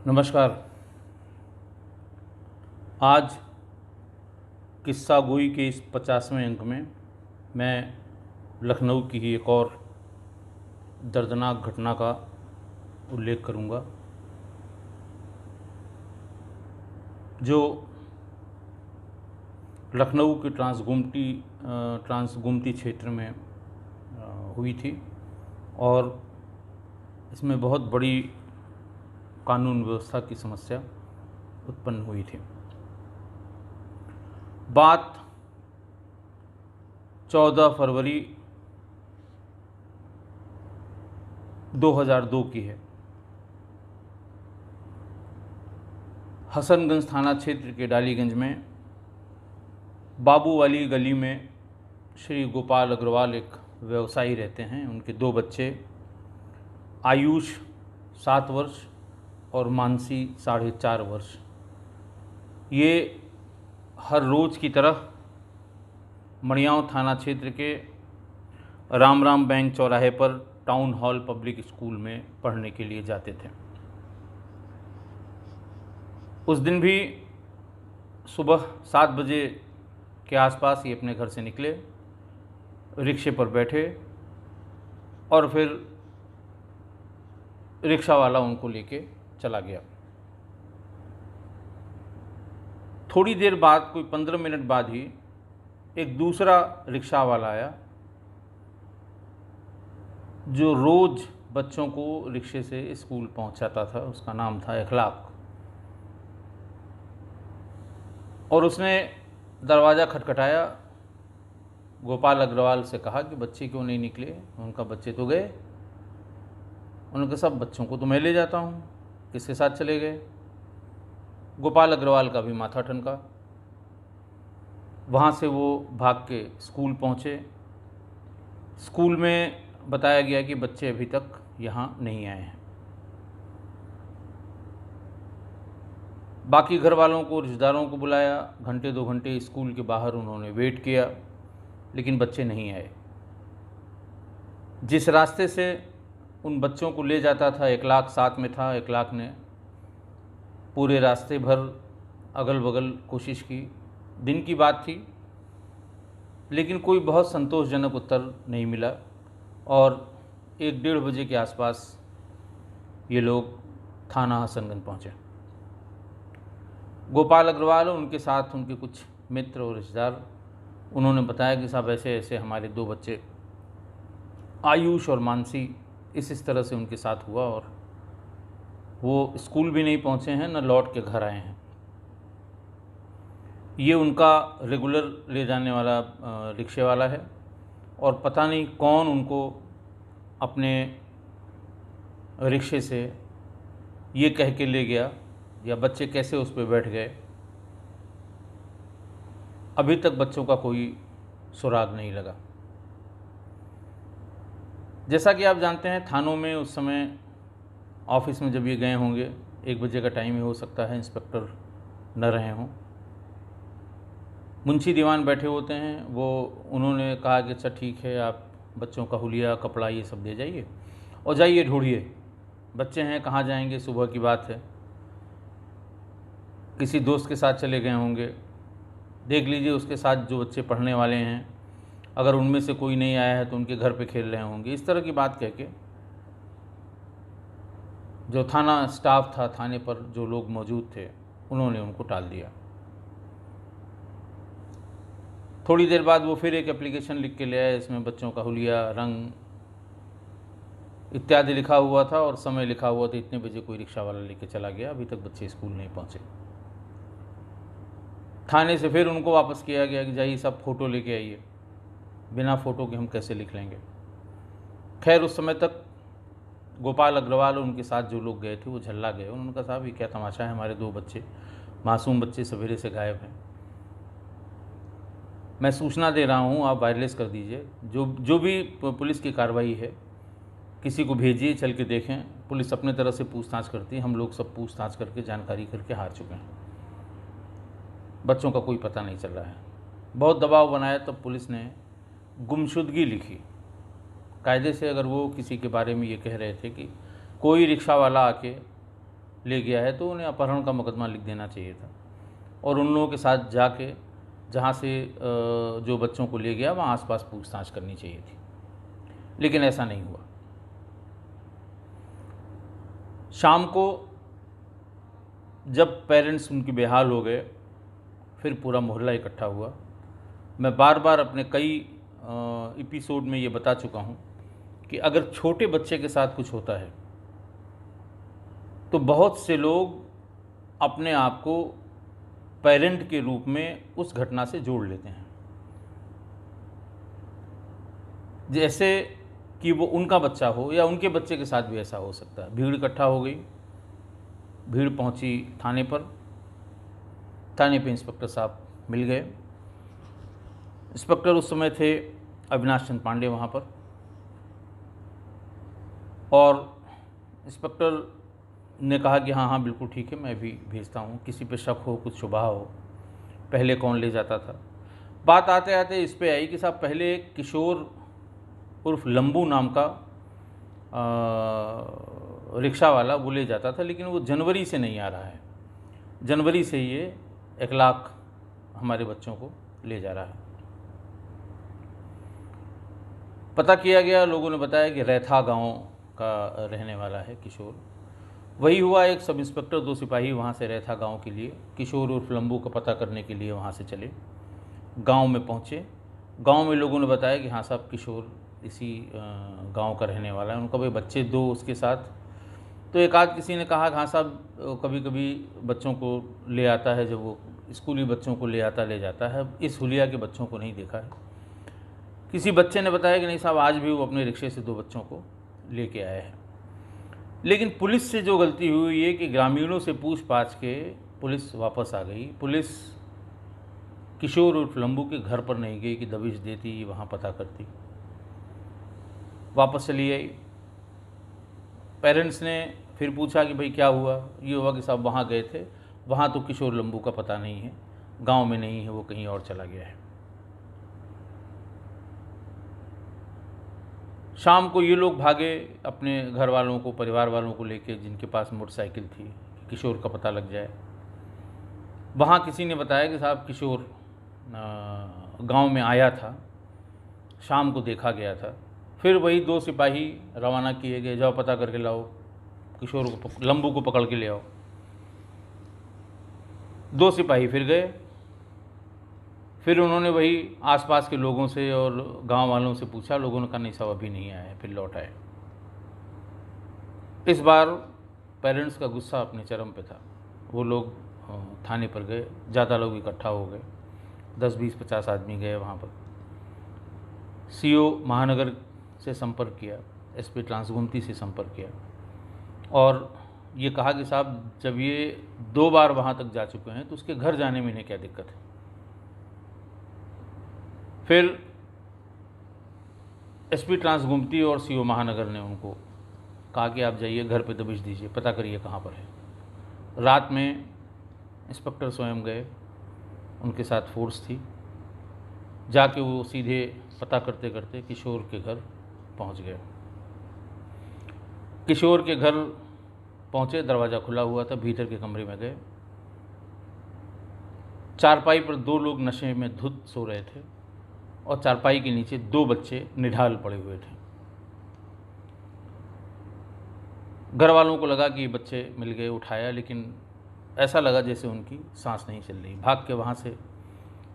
नमस्कार। आज किस्सा गोई के इस 50वें अंक में मैं लखनऊ की ही एक और दर्दनाक घटना का उल्लेख करूंगा, जो लखनऊ के ट्रांसगोमती क्षेत्र में हुई थी और इसमें बहुत बड़ी कानून व्यवस्था की समस्या उत्पन्न हुई थी। बात 14 फरवरी 2002 की है। हसनगंज थाना क्षेत्र के डालीगंज में बाबू वाली गली में श्री गोपाल अग्रवाल एक व्यवसायी रहते हैं। उनके दो बच्चे आयुष 7 वर्ष और मानसी 4.5 वर्ष। ये हर रोज़ की तरह मड़ियाँव थाना क्षेत्र के राम राम बैंक चौराहे पर टाउन हॉल पब्लिक स्कूल में पढ़ने के लिए जाते थे। उस दिन भी सुबह 7 बजे के आसपास ये अपने घर से निकले, रिक्शे पर बैठे और फिर रिक्शा वाला उनको लेके चला गया। थोड़ी देर बाद, कोई 15 मिनट बाद ही एक दूसरा रिक्शा वाला आया, जो रोज़ बच्चों को रिक्शे से स्कूल पहुंचाता था। उसका नाम था इखलाक। और उसने दरवाज़ा खटखटाया, गोपाल अग्रवाल से कहा कि बच्चे क्यों नहीं निकले। उनका बच्चे तो गए। उन्होंने कहा सब बच्चों को तो मैं ले जाता हूँ, किसके साथ चले गए। गोपाल अग्रवाल का भी माथा ठनका। वहाँ से वो भाग के स्कूल पहुँचे। स्कूल में बताया गया कि बच्चे अभी तक यहाँ नहीं आए हैं। बाकी घर वालों को, रिश्तेदारों को बुलाया। घंटे 2 घंटे स्कूल के बाहर उन्होंने वेट किया, लेकिन बच्चे नहीं आए। जिस रास्ते से उन बच्चों को ले जाता था, इखलाक साथ में था। इखलाक ने पूरे रास्ते भर अगल बगल कोशिश की। दिन की बात थी, लेकिन कोई बहुत संतोषजनक उत्तर नहीं मिला। और 1-1:30 बजे के आसपास ये लोग थाना हसनगंज पहुँचे। गोपाल अग्रवाल और उनके साथ उनके कुछ मित्र और रिश्तेदार, उन्होंने बताया कि साहब ऐसे ऐसे हमारे 2 बच्चे आयुष और मानसी इस तरह से उनके साथ हुआ और वो स्कूल भी नहीं पहुँचे हैं, न लौट के घर आए हैं। ये उनका रेगुलर ले जाने वाला रिक्शे वाला है और पता नहीं कौन उनको अपने रिक्शे से ये कह के ले गया, या बच्चे कैसे उस पर बैठ गए। अभी तक बच्चों का कोई सुराग नहीं लगा। जैसा कि आप जानते हैं, थानों में उस समय ऑफिस में जब ये गए होंगे, 1 बजे का टाइम ही हो सकता है, इंस्पेक्टर न रहे हों। मुंशी दीवान बैठे होते हैं। वो उन्होंने कहा कि अच्छा ठीक है, आप बच्चों का हुलिया, कपड़ा ये सब दे जाइए और जाइए ढूंढिए। बच्चे हैं, कहाँ जाएंगे, सुबह की बात है। किसी दोस्त के साथ चले गए होंगे। देख लीजिए उसके साथ जो बच्चे पढ़ने वाले हैं, अगर उनमें से कोई नहीं आया है तो उनके घर पे खेल रहे होंगे। इस तरह की बात कह के जो थाना स्टाफ था, थाने पर जो लोग मौजूद थे, उन्होंने उनको टाल दिया। थोड़ी देर बाद वो फिर एक एप्लीकेशन लिख के ले आए। इसमें बच्चों का हुलिया, रंग इत्यादि लिखा हुआ था और समय लिखा हुआ था, इतने बजे कोई रिक्शा वाला लेके चला गया, अभी तक बच्चे स्कूल नहीं पहुँचे। थाने से फिर उनको वापस किया गया कि जाइए सब फ़ोटो लेके आइए। बिना फ़ोटो के हम कैसे लिख लेंगे। खैर उस समय तक गोपाल अग्रवाल और उनके साथ जो लोग गए थे वो झल्ला गए। उन्होंने कहा साहब ये क्या तमाशा है, हमारे 2 बच्चे, मासूम बच्चे सवेरे से गायब हैं। मैं सूचना दे रहा हूँ, आप वायरलेस कर दीजिए। जो भी पुलिस की कार्रवाई है, किसी को भेजिए, चल के देखें। पुलिस अपने तरह से पूछताछ करती है, हम लोग सब पूछताछ करके जानकारी करके हार चुके हैं। बच्चों का कोई पता नहीं चल रहा है। बहुत दबाव बनाया तब पुलिस ने गुमशुदगी लिखी। कायदे से अगर वो किसी के बारे में ये कह रहे थे कि कोई रिक्शा वाला आके ले गया है तो उन्हें अपहरण का मुकदमा लिख देना चाहिए था और उन लोगों के साथ जाके जहाँ से जो बच्चों को ले गया वहाँ आसपास पूछताछ करनी चाहिए थी, लेकिन ऐसा नहीं हुआ। शाम को जब पेरेंट्स उनके बेहाल हो गए, फिर पूरा मोहल्ला इकट्ठा हुआ। मैं बार बार अपने कई एपिसोड में ये बता चुका हूँ कि अगर छोटे बच्चे के साथ कुछ होता है तो बहुत से लोग अपने आप को पेरेंट के रूप में उस घटना से जोड़ लेते हैं, जैसे कि वो उनका बच्चा हो या उनके बच्चे के साथ भी ऐसा हो सकता है। भीड़ इकट्ठा हो गई, भीड़ पहुंची थाने पर। थाने पे इंस्पेक्टर साहब मिल गए। इंस्पेक्टर उस समय थे अविनाश चंद्र पांडे वहाँ पर, और इंस्पेक्टर ने कहा कि हाँ हाँ बिल्कुल ठीक है, मैं भी भेजता हूँ, किसी पे शक हो, कुछ शुबा हो, पहले कौन ले जाता था। बात आते आते इस पे आई कि साहब पहले किशोर उर्फ लंबू नाम का रिक्शा वाला वो ले जाता था, लेकिन वो जनवरी से नहीं आ रहा है। जनवरी से ये 1 लाख हमारे बच्चों को ले जा रहा है। पता किया गया, लोगों ने बताया कि रैथा गांव का रहने वाला है किशोर। वही हुआ, एक सब इंस्पेक्टर 2 सिपाही वहाँ से रैथा गांव के लिए किशोर उर्फ लंबू का पता करने के लिए वहाँ से चले। गांव में पहुँचे। गांव में लोगों ने बताया कि हाँ साहब किशोर इसी गांव का रहने वाला है। उनका भाई बच्चे 2 उसके साथ। तो एक आध किसी ने कहा कि हाँ साहब कभी कभी बच्चों को ले आता है, जब वो स्कूली बच्चों को ले जाता है, इस हुलिया के बच्चों को नहीं देखा है। किसी बच्चे ने बताया कि नहीं साहब आज भी वो अपने रिक्शे से 2 बच्चों को लेके आए हैं। लेकिन पुलिस से जो गलती हुई ये कि ग्रामीणों से पूछ-पाछ के पुलिस वापस आ गई। पुलिस किशोर उर्फ लंबू के घर पर नहीं गई कि दबिश देती, वहाँ पता करती, वापस चली आई। पेरेंट्स ने फिर पूछा कि भाई क्या हुआ। ये हुआ कि साहब वहाँ गए थे, वहाँ तो किशोर लंबू का पता नहीं है, गांव में नहीं है, वो कहीं और चला गया है। शाम को ये लोग भागे अपने घर वालों को, परिवार वालों को लेके, जिनके पास मोटरसाइकिल थी, किशोर का पता लग जाए। वहाँ किसी ने बताया कि साहब किशोर गांव में आया था, शाम को देखा गया था। फिर वही 2 सिपाही रवाना किए गए, जाओ पता करके लाओ, किशोर को लंबू को पकड़ के ले आओ। 2 सिपाही फिर गए। फिर उन्होंने वही आसपास के लोगों से और गांव वालों से पूछा। लोगों ने कहा नहीं साहब अभी नहीं आया है, फिर लौट आए। इस बार पेरेंट्स का गुस्सा अपने चरम पे था। वो लोग थाने पर गए, ज़्यादा लोग इकट्ठा हो गए, 10, 20, 50 आदमी गए वहाँ पर। सीओ महानगर से संपर्क किया, एसपी ट्रांसगोमती से संपर्क किया और ये कहा कि साहब जब ये 2 बार वहाँ तक जा चुके हैं तो उसके घर जाने में इन्हें क्या दिक्कत है। फिर एसपी ट्रांसगोमती और सीओ महानगर ने उनको कहा कि आप जाइए घर पे दबिश दीजिए, पता करिए कहाँ पर है। रात में इंस्पेक्टर स्वयं गए, उनके साथ फोर्स थी। जाके वो सीधे पता करते करते किशोर के घर पहुंच गए। किशोर के घर पहुंचे, दरवाज़ा खुला हुआ था, भीतर के कमरे में गए। चारपाई पर 2 लोग नशे में धुत सो रहे थे और चारपाई के नीचे 2 बच्चे निढाल पड़े हुए थे। घर वालों को लगा कि बच्चे मिल गए, उठाया, लेकिन ऐसा लगा जैसे उनकी सांस नहीं चल रही। भाग के वहाँ से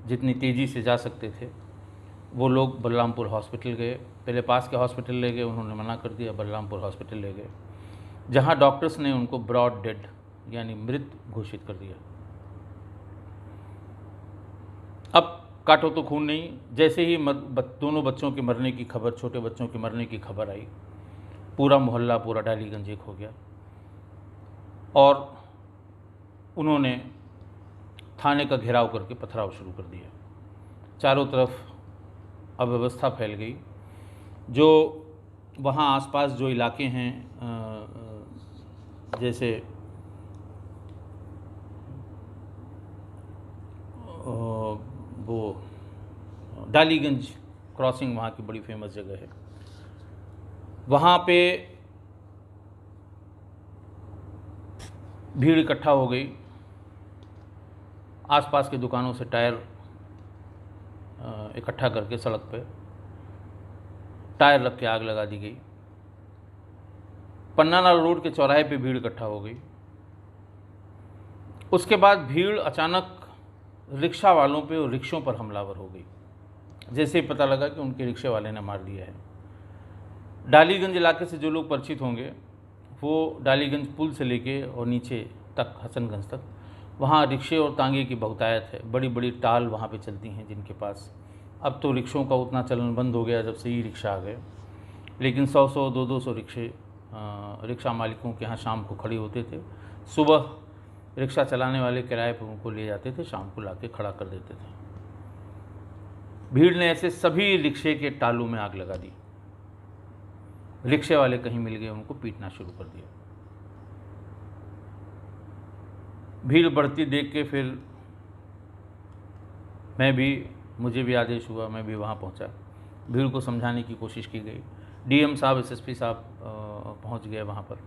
जितनी तेज़ी से जा सकते थे वो लोग बलरामपुर हॉस्पिटल गए। पहले पास के हॉस्पिटल ले गए, उन्होंने मना कर दिया, बलरामपुर हॉस्पिटल ले गए, जहाँ डॉक्टर्स ने उनको ब्रॉड डेड यानी मृत घोषित कर दिया। अब काटो तो खून नहीं। जैसे ही दोनों बच्चों के मरने की खबर, छोटे बच्चों के मरने की खबर आई, पूरा मोहल्ला, पूरा डालीगंज एक हो गया और उन्होंने थाने का घेराव करके पथराव शुरू कर दिया। चारों तरफ अव्यवस्था फैल गई। जो वहाँ आसपास जो इलाके हैं, जैसे वो डालीगंज क्रॉसिंग वहाँ की बड़ी फेमस जगह है, वहाँ पे भीड़ इकट्ठा हो गई। आसपास की दुकानों से टायर इकट्ठा करके सड़क पे टायर रख के आग लगा दी गई। पन्नालाल रोड के चौराहे पे भीड़ इकट्ठा हो गई। उसके बाद भीड़ अचानक रिक्शा वालों पे और रिक्शों पर हमलावर हो गई। जैसे ही पता लगा कि उनके रिक्शे वाले ने मार दिया है। डालीगंज इलाके से जो लोग परिचित होंगे वो डालीगंज पुल से लेके और नीचे तक हसनगंज तक वहाँ रिक्शे और तांगे की बहुतायत है। बड़ी बड़ी टाल वहाँ पे चलती हैं जिनके पास। अब तो रिक्शों का उतना चलन बंद हो गया जब से ई रिक्शा आ गए, लेकिन 100-100, 200-200 रिक्शे रिक्शा मालिकों के यहाँ शाम को खड़े होते थे। सुबह रिक्शा चलाने वाले किराए पर उनको ले जाते थे, शाम को लाके खड़ा कर देते थे। भीड़ ने ऐसे सभी रिक्शे के टालों में आग लगा दी। रिक्शे वाले कहीं मिल गए, उनको पीटना शुरू कर दिया। भीड़ बढ़ती देख के फिर मुझे भी आदेश हुआ, मैं भी वहाँ पहुँचा। भीड़ को समझाने की कोशिश की गई। डीएम साहब, एसएसपी साहब पहुँच गए वहाँ पर।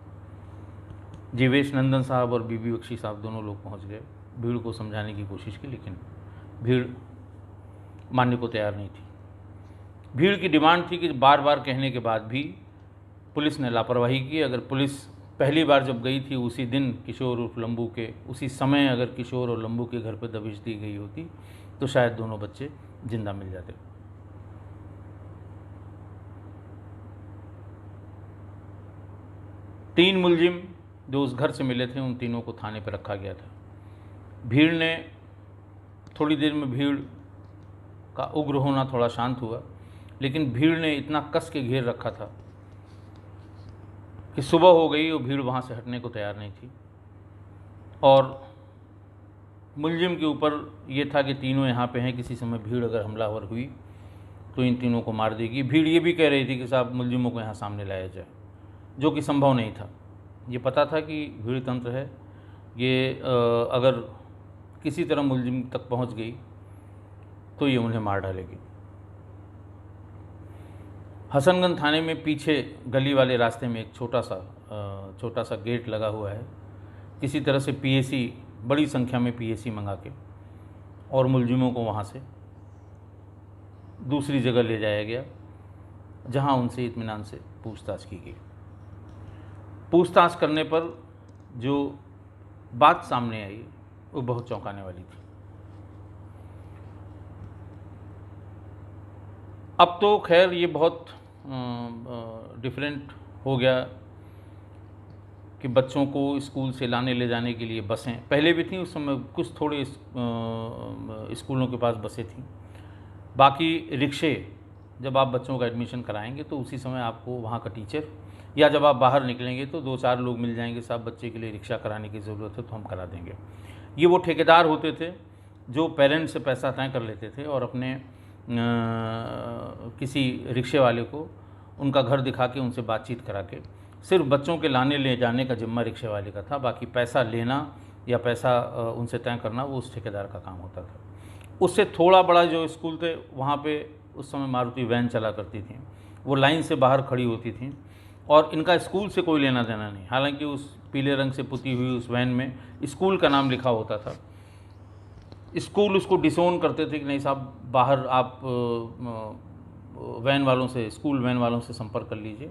जीवेश नंदन साहब और बीबी बख्शी साहब दोनों लोग पहुँच गए। भीड़ को समझाने की कोशिश की, लेकिन भीड़ मानने को तैयार नहीं थी। भीड़ की डिमांड थी कि बार बार कहने के बाद भी पुलिस ने लापरवाही की। अगर पुलिस पहली बार जब गई थी उसी दिन किशोर उर्फ लंबू के, उसी समय अगर किशोर और लंबू के घर पर दबिश दी गई होती तो शायद दोनों बच्चे जिंदा मिल जाते। तीन मुलजिम जो उस घर से मिले थे उन तीनों को थाने पर रखा गया था। भीड़ ने थोड़ी देर में भीड़ का उग्र होना थोड़ा शांत हुआ, लेकिन भीड़ ने इतना कस के घेर रखा था कि सुबह हो गई और भीड़ वहाँ से हटने को तैयार नहीं थी। और मुलजिम के ऊपर ये था कि तीनों यहाँ पे हैं, किसी समय भीड़ अगर हमलावर हुई तो इन तीनों को मार देगी। भीड़ ये भी कह रही थी कि साहब मुलजिमों को यहाँ सामने लाया जाए, जो कि संभव नहीं था। ये पता था कि भीड़ तंत्र है, ये अगर किसी तरह मुलजिम तक पहुँच गई तो ये उन्हें मार डालेगी। हसनगंज थाने में पीछे गली वाले रास्ते में एक छोटा सा गेट लगा हुआ है। किसी तरह से पीएसी, बड़ी संख्या में पीएसी मंगा के और मुलजिमों को वहाँ से दूसरी जगह ले जाया गया, जहाँ उनसे इत्मीनान से पूछताछ की गई। पूछताछ करने पर जो बात सामने आई वो बहुत चौंकाने वाली थी। अब तो खैर ये बहुत डिफरेंट हो गया कि बच्चों को स्कूल से लाने ले जाने के लिए बसें पहले भी थीं। उस समय कुछ थोड़े स्कूलों के पास बसें थीं। बाकी रिक्शे, जब आप बच्चों का एडमिशन कराएंगे तो उसी समय आपको वहाँ का टीचर, या जब आप बाहर निकलेंगे तो 2-4 लोग मिल जाएंगे, साहब बच्चे के लिए रिक्शा कराने की ज़रूरत है तो हम करा देंगे। ये वो ठेकेदार होते थे जो पेरेंट्स से पैसा तय कर लेते थे और अपने किसी रिक्शे वाले को उनका घर दिखा के उनसे बातचीत करा के सिर्फ बच्चों के लाने ले जाने का जिम्मा रिक्शे वाले का था। बाकी पैसा लेना या पैसा उनसे तय करना वो उस ठेकेदार का काम होता था। उससे थोड़ा बड़ा जो स्कूल थे वहाँ पे उस समय मारुति वैन चला करती थी, वो लाइन से बाहर खड़ी होती थी और इनका स्कूल से कोई लेना देना नहीं। हालांकि उस पीले रंग से पुती हुई उस वैन में स्कूल का नाम लिखा होता था। स्कूल उसको डिसोन करते थे कि नहीं साहब, बाहर आप वैन वालों से, स्कूल वैन वालों से संपर्क कर लीजिए,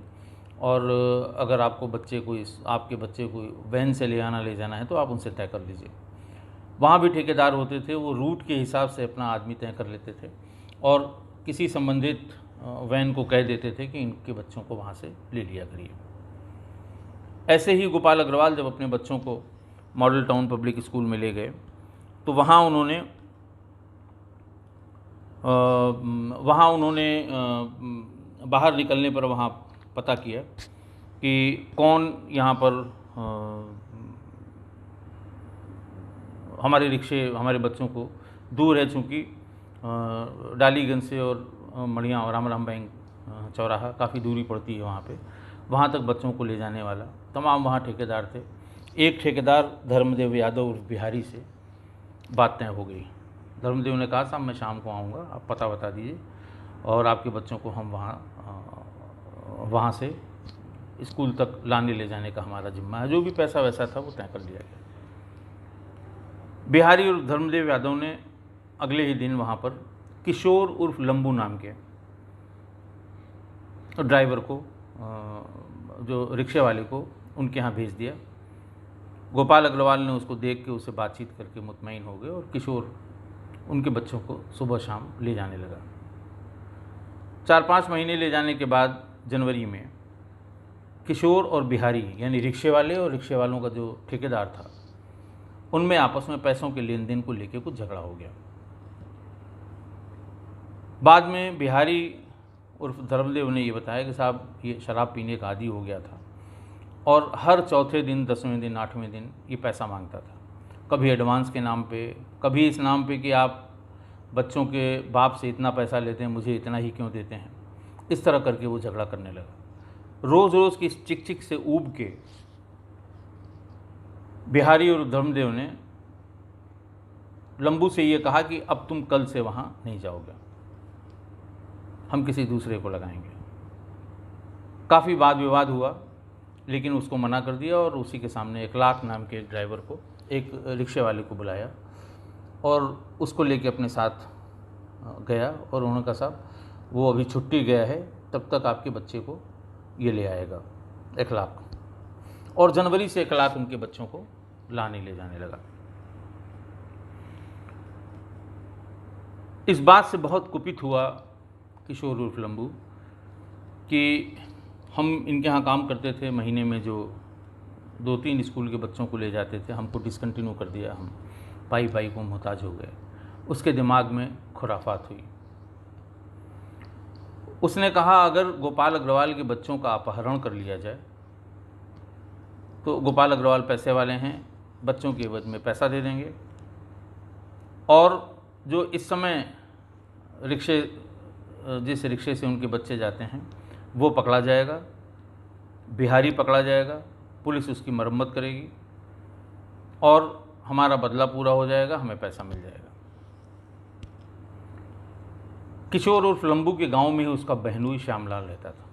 और अगर आपके बच्चे को वैन से ले जाना है तो आप उनसे तय कर लीजिए। वहाँ भी ठेकेदार होते थे, वो रूट के हिसाब से अपना आदमी तय कर लेते थे और किसी संबंधित वैन को कह देते थे कि इनके बच्चों को वहाँ से ले लिया करिए। ऐसे ही गोपाल अग्रवाल जब अपने बच्चों को मॉडल टाउन पब्लिक स्कूल में ले गए तो वहाँ उन्होंने बाहर निकलने पर वहाँ पता किया कि कौन यहाँ पर हमारे बच्चों को दूर है, चूँकि डालीगंज से और मढ़िया और राम बैंक चौराहा काफ़ी दूरी पड़ती है वहाँ तक बच्चों को ले जाने वाला तमाम वहाँ ठेकेदार थे। एक ठेकेदार धर्मदेव यादव उर्फ बिहारी से बात तय हो गई। धर्मदेव ने कहा साहब मैं शाम को आऊँगा, आप पता बता दीजिए और आपके बच्चों को हम वहाँ से स्कूल तक लाने ले जाने का हमारा जिम्मा है, जो भी पैसा वैसा था वो तय कर लिया गया। बिहारी और धर्मदेव यादव ने अगले ही दिन वहाँ पर किशोर उर्फ लंबू नाम के ड्राइवर को, जो रिक्शे वाले को, उनके यहाँ भेज दिया। गोपाल अग्रवाल ने उसको देख के उससे बातचीत करके मुतमईन हो गए और किशोर उनके बच्चों को सुबह शाम ले जाने लगा। 4-5 महीने ले जाने के बाद जनवरी में किशोर और बिहारी यानी रिक्शे वाले और रिक्शे वालों का जो ठेकेदार था, उनमें आपस में पैसों के लेन देन को लेकर कुछ झगड़ा हो गया। बाद में बिहारी उर्फ धर्मदेव ने ये बताया कि साहब ये शराब पीने का आदी हो गया था और हर चौथे दिन, 10वें दिन, 8वें दिन ये पैसा मांगता था। कभी एडवांस के नाम पे, कभी इस नाम पे कि आप बच्चों के बाप से इतना पैसा लेते हैं, मुझे इतना ही क्यों देते हैं। इस तरह करके वो झगड़ा करने लगा। रोज़ रोज़ की इस चिक चिक से ऊब के बिहारी और धर्मदेव ने लंबू से ये कहा कि अब तुम कल से वहाँ नहीं जाओगे, हम किसी दूसरे को लगाएंगे। काफ़ी वाद विवाद हुआ, लेकिन उसको मना कर दिया और उसी के सामने 1 लाख नाम के ड्राइवर को, एक रिक्शे वाले को बुलाया और उसको लेके अपने साथ गया और उन्होंने कहा साहब वो अभी छुट्टी गया है, तब तक आपके बच्चे को ये ले आएगा 1 लाख। और जनवरी से 1 लाख उनके बच्चों को लाने ले जाने लगा। इस बात से बहुत कुपित हुआ किशोर उर्फ लंबू कि हम इनके यहाँ काम करते थे, महीने में जो 2-3 स्कूल के बच्चों को ले जाते थे, हमको डिसकंटिन्यू कर दिया, हम पाई पाई को मोहताज हो गए। उसके दिमाग में खुराफात हुई। उसने कहा अगर गोपाल अग्रवाल के बच्चों का अपहरण कर लिया जाए तो गोपाल अग्रवाल पैसे वाले हैं, बच्चों के एवज में पैसा दे देंगे और जो इस समय जिस रिक्शे से उनके बच्चे जाते हैं वो पकड़ा जाएगा, बिहारी पकड़ा जाएगा, पुलिस उसकी मरम्मत करेगी और हमारा बदला पूरा हो जाएगा, हमें पैसा मिल जाएगा। किशोर उर्फ लंबू के गांव में ही उसका बहनोई श्यामलाल रहता था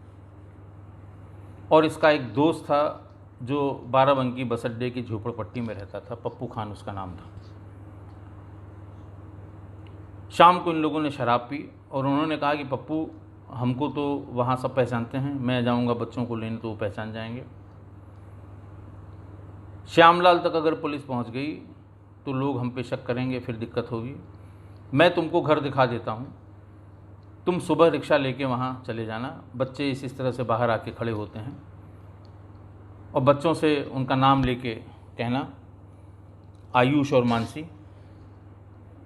और इसका एक दोस्त था जो बाराबंकी बस अड्डे की झोपड़पट्टी में रहता था, पप्पू खान उसका नाम था। शाम को इन लोगों ने शराब पी और उन्होंने कहा कि पप्पू हमको तो वहाँ सब पहचानते हैं, मैं जाऊँगा बच्चों को लेने तो वो पहचान जाएंगे। श्यामलाल तक अगर पुलिस पहुँच गई तो लोग हम पे शक करेंगे, फिर दिक्कत होगी। मैं तुमको घर दिखा देता हूँ, तुम सुबह रिक्शा लेके वहाँ चले जाना। बच्चे इस तरह से बाहर आके खड़े होते हैं और बच्चों से उनका नाम लेके कहना, आयुष और मानसी,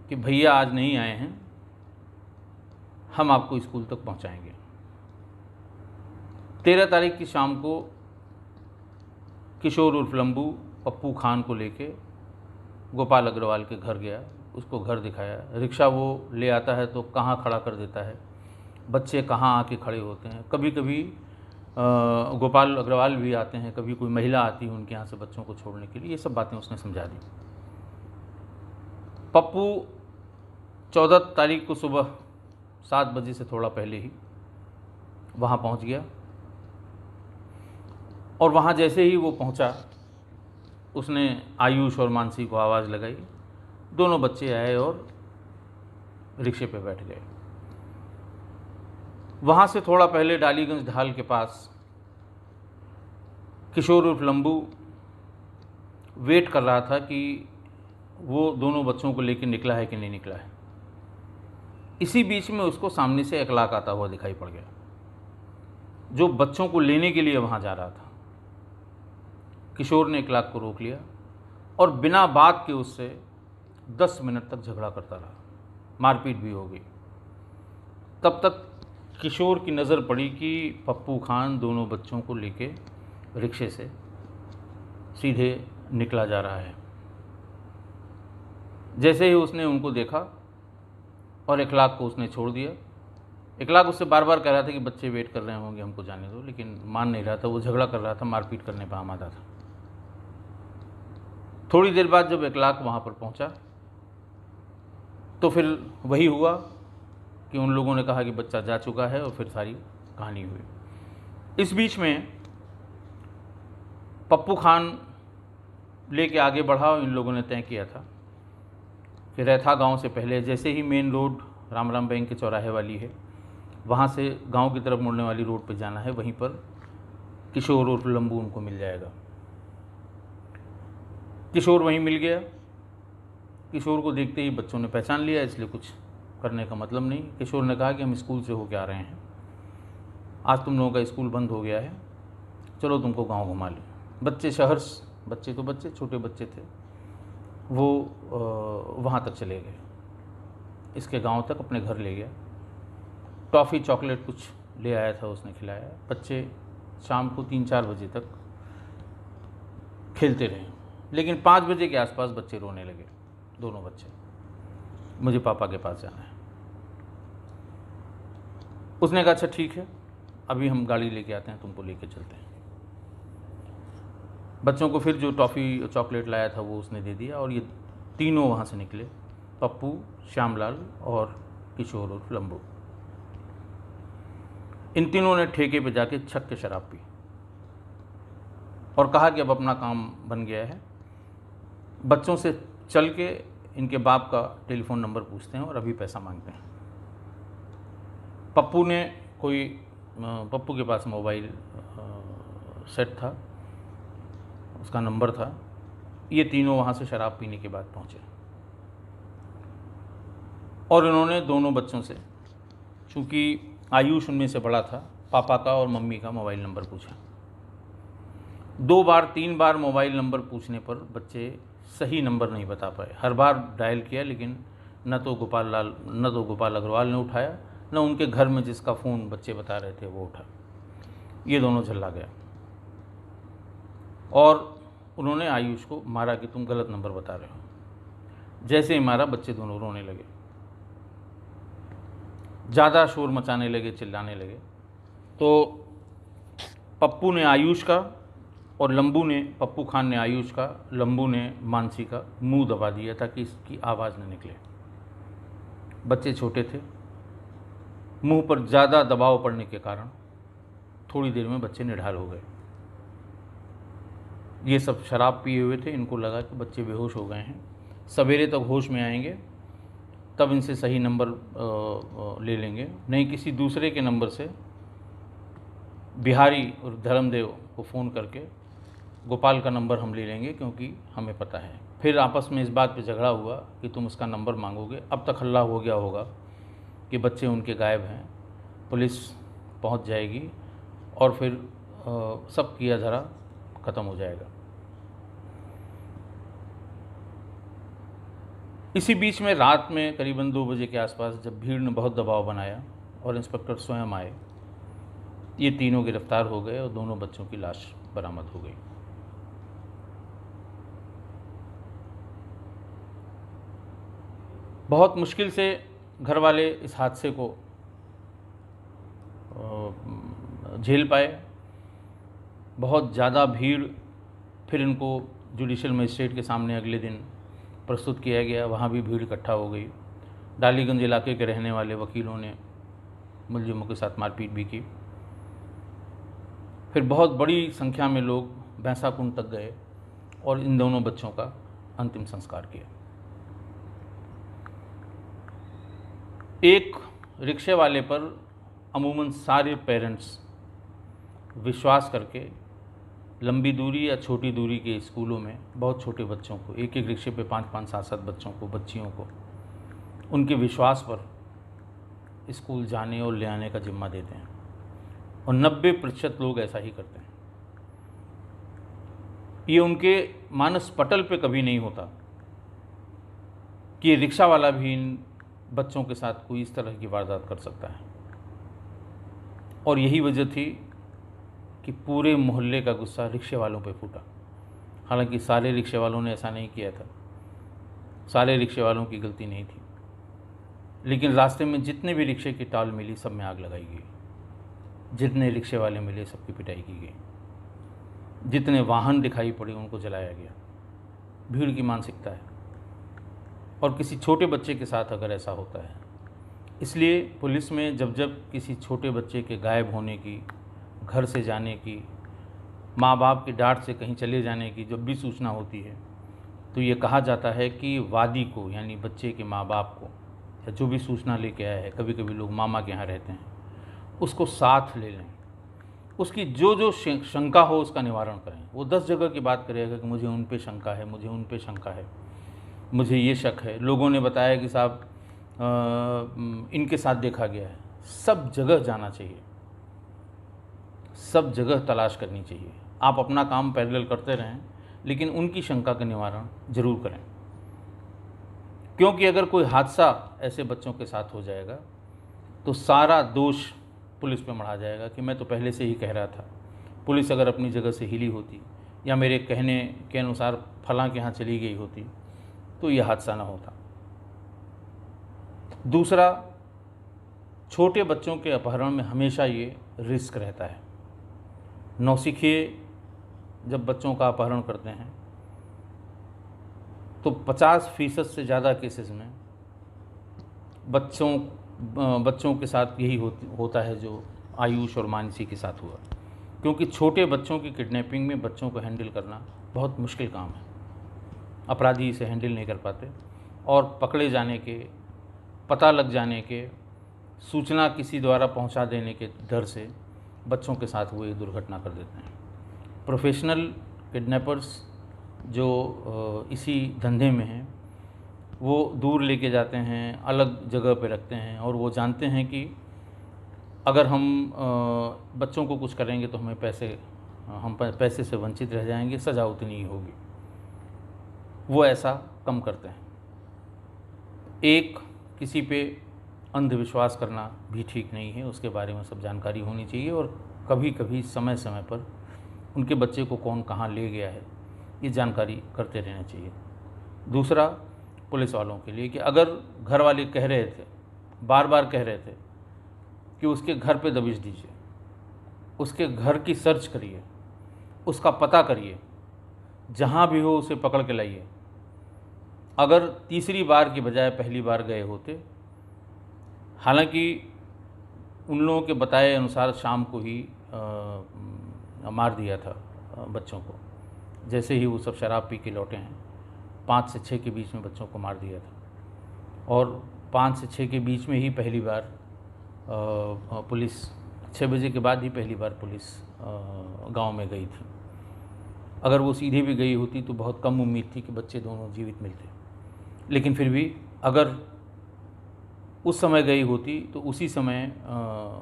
कि भैया आज नहीं आए हैं, हम आपको स्कूल तक पहुंचाएंगे। 13 तारीख की शाम को किशोर उर्फ लंबू पप्पू खान को लेके गोपाल अग्रवाल के घर गया, उसको घर दिखाया। रिक्शा वो ले आता है तो कहाँ खड़ा कर देता है, बच्चे कहाँ आके खड़े होते हैं। कभी कभी गोपाल अग्रवाल भी आते हैं, कभी कोई महिला आती है उनके यहाँ से बच्चों को छोड़ने के लिए। ये सब बातें उसने समझा दी। पप्पू 14 तारीख को सुबह 7 बजे से थोड़ा पहले ही वहाँ पहुँच गया और वहाँ जैसे ही वो पहुँचा उसने आयुष और मानसी को आवाज़ लगाई। दोनों बच्चे आए और रिक्शे पे बैठ गए। वहाँ से थोड़ा पहले डालीगंज ढाल के पास किशोर उर्फ लंबू वेट कर रहा था कि वो दोनों बच्चों को लेकर निकला है कि नहीं निकला है। इसी बीच में उसको सामने से 1 लाख आता हुआ दिखाई पड़ गया, जो बच्चों को लेने के लिए वहाँ जा रहा था। किशोर ने 1 लाख को रोक लिया और बिना बात के उससे 10 मिनट तक झगड़ा करता रहा, मारपीट भी हो गई। तब तक किशोर की नज़र पड़ी कि पप्पू खान दोनों बच्चों को लेके रिक्शे से सीधे निकला जा रहा है। जैसे ही उसने उनको देखा और 1 लाख को उसने छोड़ दिया। 1 लाख उससे बार बार कह रहा था कि बच्चे वेट कर रहे होंगे, हमको जाने दो, लेकिन मान नहीं रहा था। वो झगड़ा कर रहा था, मारपीट करने पर आमादा था। थोड़ी देर बाद जब 1 लाख वहाँ पर पहुँचा तो फिर वही हुआ कि उन लोगों ने कहा कि बच्चा जा चुका है और फिर सारी कहानी हुई। इस बीच में पप्पू खान लेके आगे बढ़ा और इन लोगों ने तय किया था कि रैथा गांव से पहले जैसे ही मेन रोड राम बैंक के चौराहे वाली है, वहाँ से गांव की तरफ मुड़ने वाली रोड पे जाना है, वहीं पर किशोर और लंबू उनको मिल जाएगा। किशोर वहीं मिल गया। किशोर को देखते ही बच्चों ने पहचान लिया, इसलिए कुछ करने का मतलब नहीं। किशोर ने कहा कि हम स्कूल से होके आ रहे हैं, आज तुम लोगों का स्कूल बंद हो गया है, चलो तुमको गांव घुमा लें। बच्चे शहर, बच्चे तो बच्चे, छोटे बच्चे थे, वो वहाँ तक चले गए, इसके गांव तक अपने घर ले गया। टॉफ़ी चॉकलेट कुछ ले आया था, उसने खिलाया। बच्चे शाम को 3-4 बजे तक खेलते रहे, लेकिन 5 बजे के आसपास बच्चे रोने लगे, दोनों बच्चे, मुझे पापा के पास जाना है। उसने कहा अच्छा ठीक है, अभी हम गाड़ी लेके आते हैं, तुमको लेके चलते हैं। बच्चों को फिर जो टॉफ़ी चॉकलेट लाया था वो उसने दे दिया, और ये तीनों वहाँ से निकले, पप्पू, श्यामलाल और किशोर और लंबू। इन तीनों ने ठेके पे जाके छक के शराब पी और कहा कि अब अपना काम बन गया है, बच्चों से चल के इनके बाप का टेलीफोन नंबर पूछते हैं और अभी पैसा मांगते हैं। पप्पू के पास मोबाइल सेट था, उसका नंबर था। ये तीनों वहाँ से शराब पीने के बाद पहुँचे और इन्होंने दोनों बच्चों से, चूँकि आयुष उनमें से बड़ा था, पापा का और मम्मी का मोबाइल नंबर पूछा। 2 बार 3 बार मोबाइल नंबर पूछने पर बच्चे सही नंबर नहीं बता पाए। हर बार डायल किया, लेकिन न तो गोपाल अग्रवाल ने उठाया, न उनके घर में जिसका फ़ोन बच्चे बता रहे थे वो उठा। ये दोनों झल्ला गया और उन्होंने आयुष को मारा कि तुम गलत नंबर बता रहे हो। जैसे ही मारा, बच्चे दोनों रोने लगे, ज़्यादा शोर मचाने लगे, चिल्लाने लगे। तो पप्पू ने आयुष का और पप्पू खान ने आयुष का, लंबू ने मानसी का मुंह दबा दिया ताकि इसकी आवाज़ न निकले। बच्चे छोटे थे, मुंह पर ज़्यादा दबाव पड़ने के कारण थोड़ी देर में बच्चे निढाल हो गए। ये सब शराब पिए हुए थे, इनको लगा कि बच्चे बेहोश हो गए हैं, सवेरे तक होश में आएंगे, तब इनसे सही नंबर ले लेंगे, नहीं किसी दूसरे के नंबर से बिहारी और धर्मदेव को फ़ोन करके गोपाल का नंबर हम ले लेंगे, क्योंकि हमें पता है। फिर आपस में इस बात पे झगड़ा हुआ कि तुम उसका नंबर मांगोगे। अब तक हल्ला हो गया होगा कि बच्चे उनके गायब हैं, पुलिस पहुंच जाएगी और फिर सब किया धरा ख़त्म हो जाएगा। इसी बीच में रात में करीबन 2 बजे के आसपास जब भीड़ ने बहुत दबाव बनाया और इंस्पेक्टर स्वयं आए, ये तीनों गिरफ्तार हो गए और दोनों बच्चों की लाश बरामद हो गई। बहुत मुश्किल से घर वाले इस हादसे को झेल पाए। बहुत ज़्यादा भीड़, फिर इनको जुडिशल मजिस्ट्रेट के सामने अगले दिन प्रस्तुत किया गया, वहाँ भी भीड़ इकट्ठा हो गई। डालीगंज इलाके के रहने वाले वकीलों ने मुलजिमों के साथ मारपीट भी की। फिर बहुत बड़ी संख्या में लोग भैंसा कुंड तक गए और इन दोनों बच्चों का अंतिम संस्कार किया। एक रिक्शे वाले पर अमूमन सारे पेरेंट्स विश्वास करके लंबी दूरी या छोटी दूरी के स्कूलों में बहुत छोटे बच्चों को, एक रिक्शे पे 5-5, 7-7 बच्चों को, बच्चियों को, उनके विश्वास पर स्कूल जाने और ले आने का जिम्मा देते हैं, और 90% लोग ऐसा ही करते हैं। ये उनके मानस पटल पे कभी नहीं होता कि रिक्शा वाला भी इन बच्चों के साथ कोई इस तरह की वारदात कर सकता है। और यही वजह थी कि पूरे मोहल्ले का गुस्सा रिक्शे वालों पे फूटा। हालांकि सारे रिक्शे वालों ने ऐसा नहीं किया था, सारे रिक्शे वालों की गलती नहीं थी, लेकिन रास्ते में जितने भी रिक्शे की टाल मिली सब में आग लगाई गई। जितने रिक्शे वाले मिले सबकी पिटाई की गई, जितने वाहन दिखाई पड़े उनको जलाया गया। भीड़ की मानसिकता है, और किसी छोटे बच्चे के साथ अगर ऐसा होता है, इसलिए पुलिस में जब किसी छोटे बच्चे के गायब होने की, घर से जाने की, माँ बाप की डांट से कहीं चले जाने की जब भी सूचना होती है, तो ये कहा जाता है कि वादी को, यानी बच्चे के माँ बाप को, या जो भी सूचना लेके आया है, कभी कभी लोग मामा के यहाँ रहते हैं, उसको साथ ले लें, उसकी जो जो शंका हो उसका निवारण करें। वो 10 जगह की बात करेगा कि मुझे उन पे शंका है, मुझे उन पे शंका है, मुझे ये शक है, लोगों ने बताया कि साहब इनके साथ देखा गया है। सब जगह जाना चाहिए, सब जगह तलाश करनी चाहिए। आप अपना काम पैरेलल करते रहें, लेकिन उनकी शंका का निवारण ज़रूर करें, क्योंकि अगर कोई हादसा ऐसे बच्चों के साथ हो जाएगा तो सारा दोष पुलिस पे मढ़ा जाएगा कि मैं तो पहले से ही कह रहा था। पुलिस अगर अपनी जगह से हिली होती या मेरे कहने के अनुसार फलां के यहाँ चली गई होती तो यह हादसा ना होता। दूसरा, छोटे बच्चों के अपहरण में हमेशा ये रिस्क रहता है। नौसिखिए जब बच्चों का अपहरण करते हैं तो 50% से ज़्यादा केसेस में बच्चों के साथ यही होता है जो आयुष और मानसी के साथ हुआ, क्योंकि छोटे बच्चों की किडनैपिंग में बच्चों को हैंडल करना बहुत मुश्किल काम है। अपराधी इसे हैंडल नहीं कर पाते और पकड़े जाने के, पता लग जाने के, सूचना किसी द्वारा पहुंचा देने के डर से बच्चों के साथ वो ये दुर्घटना कर देते हैं। प्रोफेशनल किडनैपर्स जो इसी धंधे में हैं, वो दूर लेके जाते हैं, अलग जगह पे रखते हैं, और वो जानते हैं कि अगर हम बच्चों को कुछ करेंगे तो हम पैसे से वंचित रह जाएंगे, सज़ा उतनी ही होगी। वो ऐसा कम करते हैं। एक, किसी पे अंधविश्वास करना भी ठीक नहीं है, उसके बारे में सब जानकारी होनी चाहिए, और कभी कभी समय समय पर उनके बच्चे को कौन कहाँ ले गया है ये जानकारी करते रहना चाहिए। दूसरा, पुलिस वालों के लिए कि अगर घर वाले कह रहे थे, बार बार कह रहे थे कि उसके घर पे दबिश दीजिए, उसके घर की सर्च करिए, उसका पता करिए, जहाँ भी हो उसे पकड़ के लाइए, अगर तीसरी बार की बजाय पहली बार गए होते, हालांकि उन लोगों के बताए अनुसार शाम को ही मार दिया था बच्चों को, जैसे ही वो सब शराब पी के लौटे हैं, 5 से 6 के बीच में बच्चों को मार दिया था, और 5 से 6 के बीच में ही पहली बार पुलिस, 6 बजे के बाद ही पहली बार पुलिस गांव में गई थी। अगर वो सीधे भी गई होती तो बहुत कम उम्मीद थी कि बच्चे दोनों जीवित मिलते, लेकिन फिर भी अगर उस समय गई होती तो उसी समय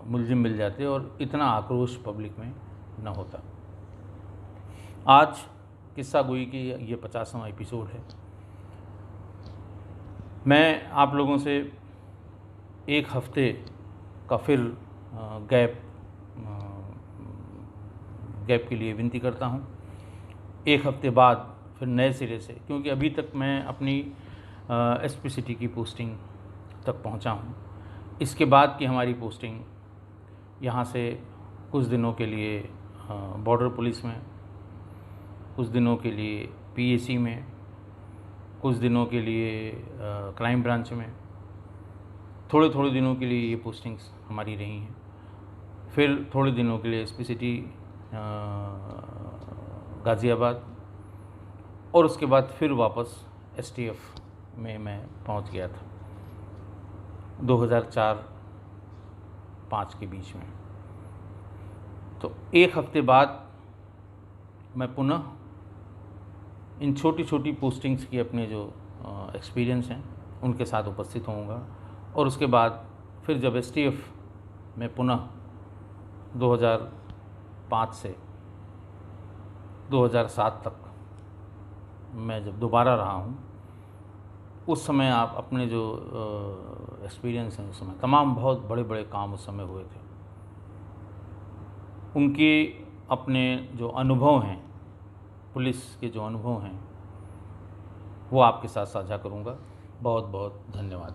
मुलजिम मिल जाते और इतना आक्रोश पब्लिक में न होता। आज किस्सा गोई की ये 50वां एपिसोड है। मैं आप लोगों से एक हफ्ते का फिर गैप के लिए विनती करता हूँ। एक हफ्ते बाद फिर नए सिरे से, क्योंकि अभी तक मैं अपनी एसपी की पोस्टिंग तक पहुँचा हूँ। इसके बाद की हमारी पोस्टिंग यहाँ से कुछ दिनों के लिए बॉर्डर पुलिस में, कुछ दिनों के लिए पीएसी में, कुछ दिनों के लिए क्राइम ब्रांच में, थोड़े थोड़े दिनों के लिए ये पोस्टिंग्स हमारी रही हैं। फिर थोड़े दिनों के लिए एसपी सिटी गाज़ियाबाद, और उसके बाद फिर वापस एसटीएफ में मैं पहुंच गया था 2004-05 के बीच में। तो एक हफ्ते बाद मैं पुनः इन छोटी छोटी पोस्टिंग्स की अपने जो एक्सपीरियंस हैं उनके साथ उपस्थित होऊंगा, और उसके बाद फिर जब एसटीएफ में पुनः 2005 से 2007 तक मैं जब दोबारा रहा हूँ, उस समय आप अपने जो एक्सपीरियंस हैं उस समय तमाम बहुत बड़े बड़े काम उस समय हुए थे, उनके अपने जो अनुभव हैं, पुलिस के जो अनुभव हैं, वो आपके साथ साझा करूँगा। बहुत बहुत धन्यवाद।